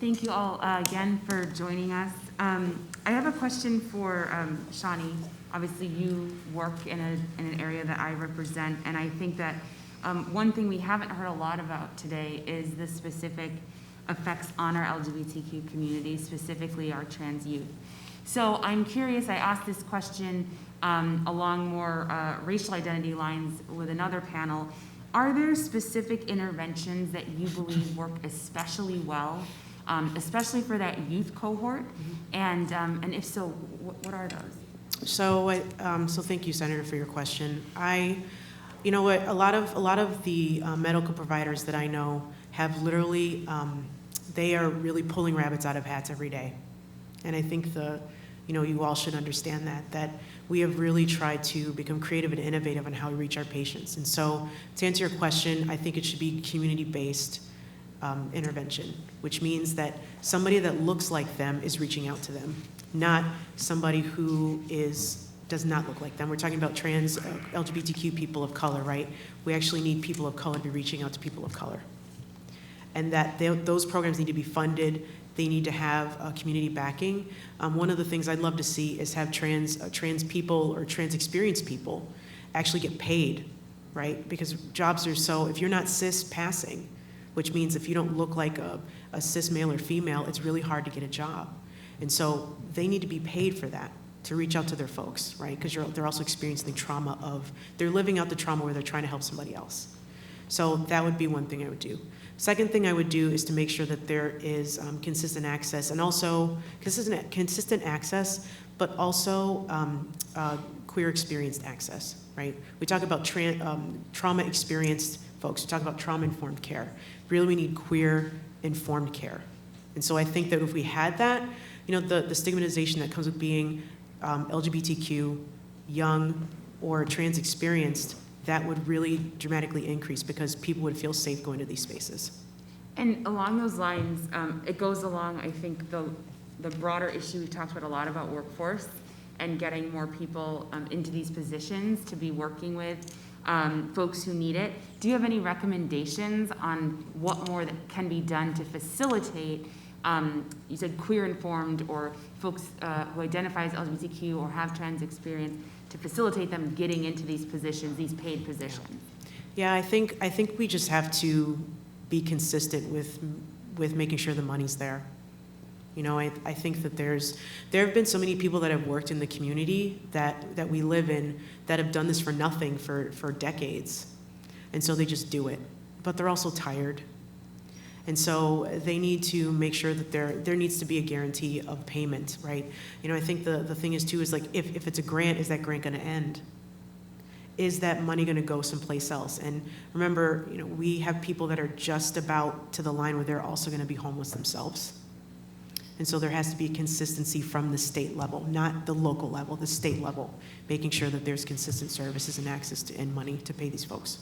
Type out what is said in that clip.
Thank you all again for joining us. I have a question for Shani. Obviously, you work in an area that I represent, and I think that one thing we haven't heard a lot about today is the specific effects on our LGBTQ community, specifically our trans youth. So I'm curious, I asked this question along more racial identity lines with another panel. Are there specific interventions that you believe work especially well, especially for that youth cohort? Mm-hmm. And if so, what are those? So thank you, Senator, for your question. You know what, a lot of the medical providers that I know have literally, they are really pulling rabbits out of hats every day. And I think you all should understand that we have really tried to become creative and innovative on how we reach our patients. And so to answer your question, I think it should be community-based intervention, which means that somebody that looks like them is reaching out to them, not somebody who does not look like them. We're talking about trans LGBTQ people of color, right? We actually need people of color to be reaching out to people of color. And that those programs need to be funded. They need to have community backing. One of the things I'd love to see is have trans people or trans experienced people actually get paid, right? Because jobs are if you're not cis passing, which means if you don't look like a cis male or female, it's really hard to get a job. And so they need to be paid for that, to reach out to their folks, right? Because they're also experiencing the trauma they're living out the trauma where they're trying to help somebody else. So that would be one thing I would do. Second thing I would do is to make sure that there is consistent access, and also consistent access, but also queer experienced access, right? We talk about trauma experienced folks. We talk about trauma informed care. Really, we need queer informed care. And so I think that if we had that, the stigmatization that comes with being LGBTQ, young, or trans experienced, that would really dramatically increase because people would feel safe going to these spaces. And along those lines, it goes along, I think, the broader issue we talked about workforce and getting more people into these positions to be working with folks who need it. Do you have any recommendations on what more that can be done to facilitate, you said queer informed or folks who identify as LGBTQ or have trans experience, to facilitate them getting into these positions, these paid positions? Yeah, I think we just have to be consistent with making sure the money's there. I think that there have been so many people that have worked in the community that we live in that have done this for nothing for decades. And so they just do it. But they're also tired. And so they need to make sure that there needs to be a guarantee of payment, right? I think the thing is too is like if it's a grant, is that grant going to end? Is that money going to go someplace else? And remember, we have people that are just about to the line where they're also going to be homeless themselves. And so there has to be consistency from the state level, not the local level, the state level, making sure that there's consistent services and access to and money to pay these folks.